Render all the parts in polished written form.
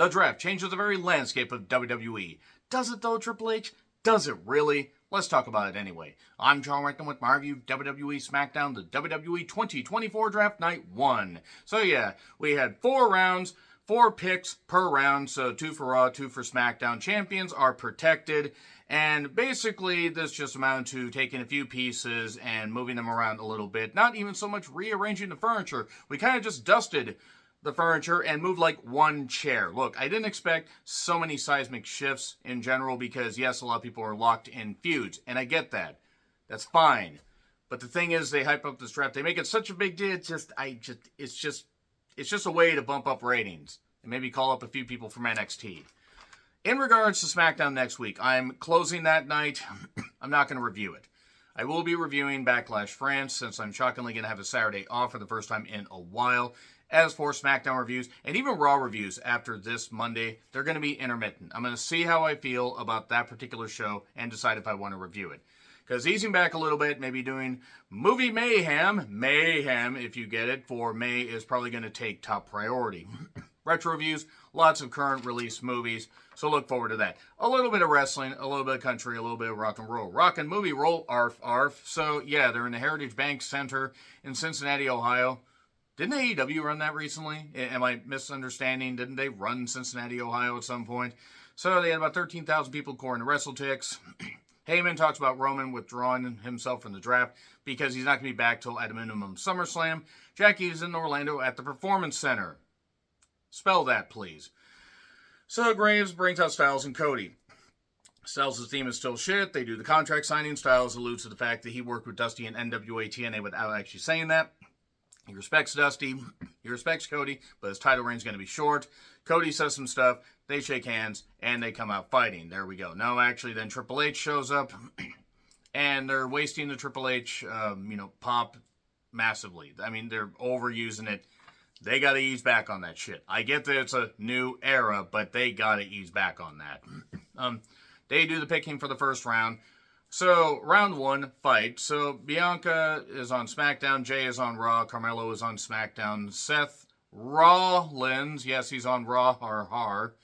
The draft changes the very landscape of WWE. Does it though, Triple H? Does it really? Let's talk about it anyway. I'm John Reckon with my review of WWE Smackdown, the WWE 2024 Draft Night 1. So yeah, we had 4 rounds, 4 picks per round, so 2 for Raw, 2 for SmackDown. Champions are protected, and basically this just amounted to taking a few pieces and moving them around a little bit. Not even so much rearranging the furniture. We kind of just dusted the furniture and moved like one chair. Look, I didn't expect so many seismic shifts in general because, yes, a lot of people are locked in feuds, and I get that. That's fine. But the thing is, they hype up this draft. They make it such a big deal. It's just a way to bump up ratings and maybe call up a few people from NXT. In regards to SmackDown next week, I'm closing that night. I'm not going to review it. I will be reviewing Backlash France since I'm shockingly going to have a Saturday off for the first time in a while. As for SmackDown reviews, and even Raw reviews after this Monday, they're going to be intermittent. I'm going to see how I feel about that particular show and decide if I want to review it. Because easing back a little bit, maybe doing Movie Mayhem, if you get it, for May is probably going to take top priority. Retro reviews, lots of current release movies, so look forward to that. A little bit of wrestling, a little bit of country, a little bit of rock and roll. Rock and movie roll, arf. So yeah, they're in the Heritage Bank Center in Cincinnati, Ohio. Didn't AEW run that recently? Am I misunderstanding? Didn't they run Cincinnati, Ohio at some point? So they had about 13,000 people according to WrestleTix. Heyman talks about Roman withdrawing himself from the draft because he's not going to be back till at a minimum SummerSlam. Jackie's in Orlando at the Performance Center. Spell that, please. So Graves brings out Styles and Cody. Styles' theme is still shit. They do the contract signing. Styles alludes to the fact that he worked with Dusty in NWA TNA without actually saying that. He respects Dusty, he respects Cody, but his title reign's going to be short. Cody says some stuff, they shake hands, and they come out fighting. There we go. No, actually, then Triple H shows up, and they're wasting the Triple H, pop massively. I mean, they're overusing it. They got to ease back on that shit. I get that it's a new era, but they got to ease back on that. They do the picking for the first round. So, round 1, fight. So, Bianca is on SmackDown, Jay is on Raw, Carmelo is on SmackDown, Seth Rollins, yes, he's on Raw, har.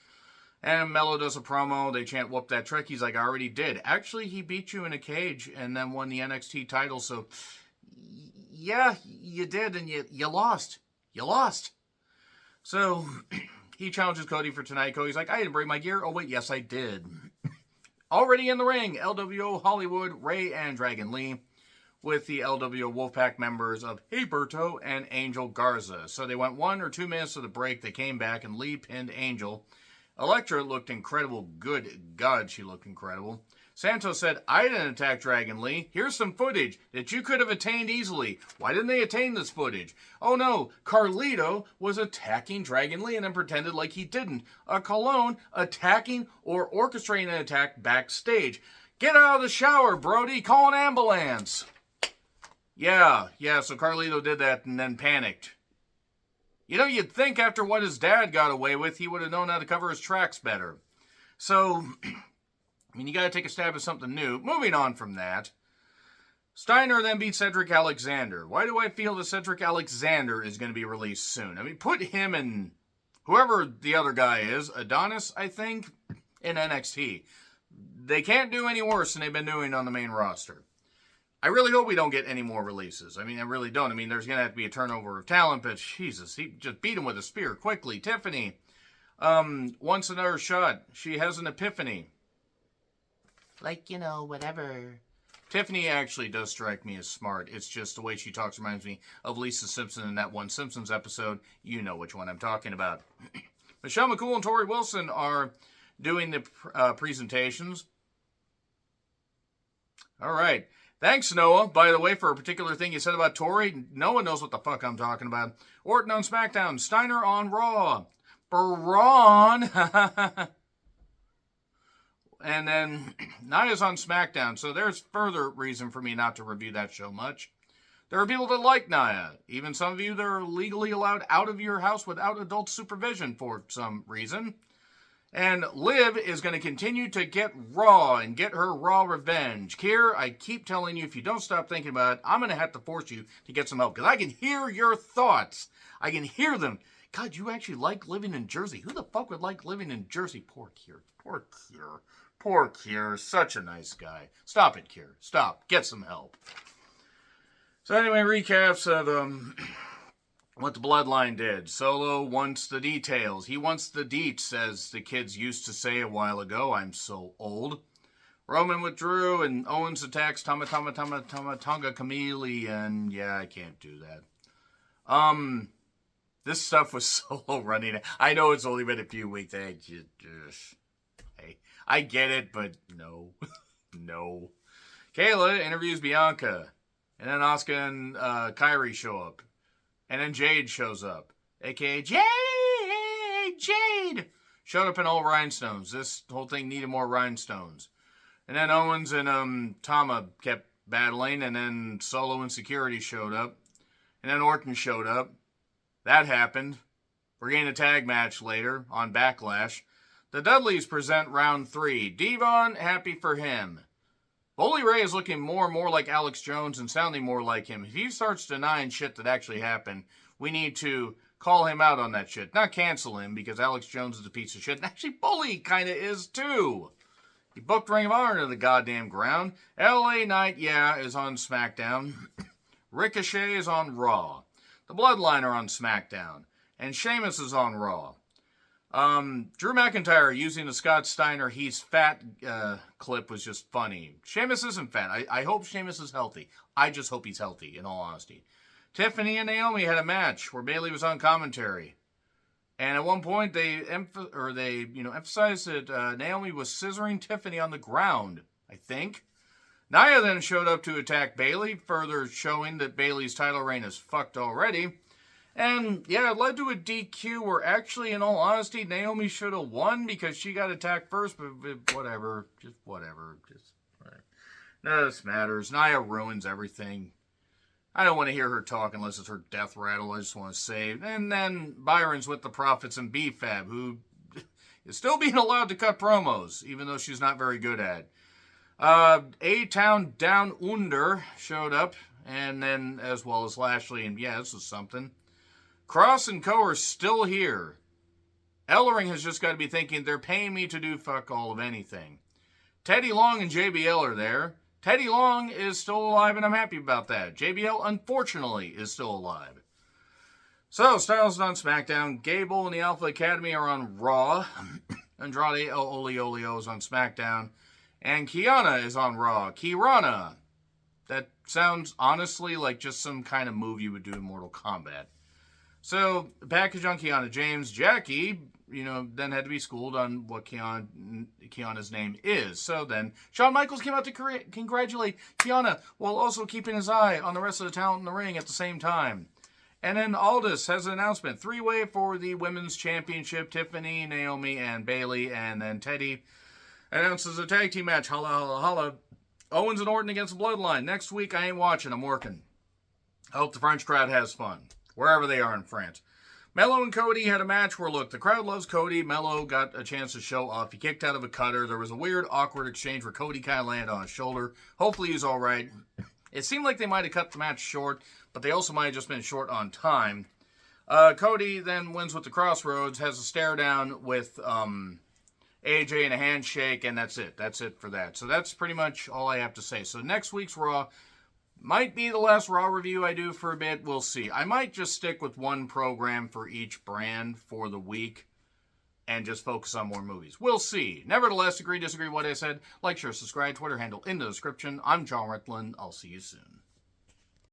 And Melo does a promo, they chant, whoop that trick. He's like, I already did. Actually, he beat you in a cage and then won the NXT title, so, yeah, you did, and you lost. You lost. So, he challenges Cody for tonight. Cody's like, I didn't break my gear. Oh, wait, yes, I did. Already in the ring, LWO Hollywood, Ray and Dragon Lee, with the LWO Wolfpack members of Humberto and Angel Garza. So they went 1 or 2 minutes to the break. They came back, and Lee pinned Angel. Elektra looked incredible. Good God, she looked incredible. Santos said, I didn't attack Dragon Lee. Here's some footage that you could have attained easily. Why didn't they attain this footage? Oh no, Carlito was attacking Dragon Lee and then pretended like he didn't. A Colon attacking or orchestrating an attack backstage. Get out of the shower, Brody. Call an ambulance. Yeah, so Carlito did that and then panicked. You know, you'd think after what his dad got away with, he would have known how to cover his tracks better. So, I mean, you got to take a stab at something new. Moving on from that, Steiner then beat Cedric Alexander. Why do I feel that Cedric Alexander is going to be released soon? I mean, put him in whoever the other guy is, Adonis, I think, in NXT. They can't do any worse than they've been doing on the main roster. I really hope we don't get any more releases. I mean, I really don't. I mean, there's going to have to be a turnover of talent, but Jesus, he just beat him with a spear quickly. Tiffany wants another shot. She has an epiphany. Like, whatever. Tiffany actually does strike me as smart. It's just the way she talks reminds me of Lisa Simpson in that one Simpsons episode. You know which one I'm talking about. Michelle McCool and Tori Wilson are doing the presentations. All right. Thanks, Noah, by the way, for a particular thing you said about Tori. Noah knows what the fuck I'm talking about. Orton on SmackDown. Steiner on Raw. Braun. And then Nia's on SmackDown, so there's further reason for me not to review that show much. There are people that like Nia, even some of you that are legally allowed out of your house without adult supervision for some reason. And Liv is going to continue to get Raw and get her Raw revenge. Kier, I keep telling you, if you don't stop thinking about it, I'm going to have to force you to get some help. Because I can hear your thoughts. I can hear them God, you actually like living in Jersey. Who the fuck would like living in Jersey? Poor Kier. Poor Kier. Poor Kier. Such a nice guy. Stop it, Kier. Stop. Get some help. So anyway, recaps of what the Bloodline did. Solo wants the details. He wants the deets, as the kids used to say a while ago. I'm so old. Roman with Drew, and Owens attacks Tonga Chameleon. Yeah, I can't do that. This stuff was Solo running. I know it's only been a few weeks. I get it, but no. No. Kayla interviews Bianca. And then Asuka and Kairi show up. And then Jade shows up. A.K.A. Jade! Showed up in all rhinestones. This whole thing needed more rhinestones. And then Owens and Tama kept battling. And then Solo and Security showed up. And then Orton showed up. That happened. We're getting a tag match later on Backlash. The Dudleys present round 3. Devon, happy for him. Bully Ray is looking more and more like Alex Jones and sounding more like him. If he starts denying shit that actually happened, we need to call him out on that shit. Not cancel him, because Alex Jones is a piece of shit. And actually, Bully kind of is too. He booked Ring of Honor to the goddamn ground. LA Knight, is on SmackDown. Ricochet is on Raw. The Bloodline are on SmackDown. And Sheamus is on Raw. Drew McIntyre using the Scott Steiner "he's fat" clip was just funny. Sheamus isn't fat. I hope Sheamus is healthy. I just hope he's healthy, in all honesty. Tiffany and Naomi had a match where Bayley was on commentary. And at one point they emphasized that Naomi was scissoring Tiffany on the ground, I think. Nia then showed up to attack Bayley, further showing that Bayley's title reign is fucked already. And, it led to a DQ where actually, in all honesty, Naomi should have won because she got attacked first, but whatever. Just whatever. None of this matters. Nia ruins everything. I don't want to hear her talk unless it's her death rattle. I just want to say. And then Byron's with the Profits and B-Fab, who is still being allowed to cut promos, even though she's not very good at it. A-Town Down Under showed up, and then as well as Lashley, and this is something. Cross and Co. are still here. Ellering has just got to be thinking, they're paying me to do fuck all of anything. Teddy Long and JBL are there. Teddy Long is still alive, and I'm happy about that. JBL, unfortunately, is still alive. So, Styles is on SmackDown. Gable and the Alpha Academy are on Raw. Andrade Olio is on SmackDown. And Kiana is on Raw. Kirana. That sounds, honestly, like just some kind of move you would do in Mortal Kombat. So, package on Kiana James. Jackie, then had to be schooled on what Kiana's name is. So then, Shawn Michaels came out to congratulate Kiana while also keeping his eye on the rest of the talent in the ring at the same time. And then Aldis has an announcement. 3-way for the Women's Championship. Tiffany, Naomi, and Bayley. And then Teddy announces a tag team match. Holla, holla, holla. Owens and Orton against the Bloodline. Next week, I ain't watching. I'm working. I hope the French crowd has fun. Wherever they are in France. Mello and Cody had a match where, look, the crowd loves Cody. Mello got a chance to show off. He kicked out of a cutter. There was a weird, awkward exchange where Cody kind of landed on his shoulder. Hopefully he's all right. It seemed like they might have cut the match short, but they also might have just been short on time. Cody then wins with the Crossroads, has a stare down with AJ and a handshake, and that's it. That's it for that. So that's pretty much all I have to say. So next week's Raw might be the last Raw review I do for a bit. We'll see. I might just stick with one program for each brand for the week and just focus on more movies. We'll see. Nevertheless, agree, disagree with what I said. Like, share, subscribe, Twitter handle in the description. I'm John Retland. I'll see you soon.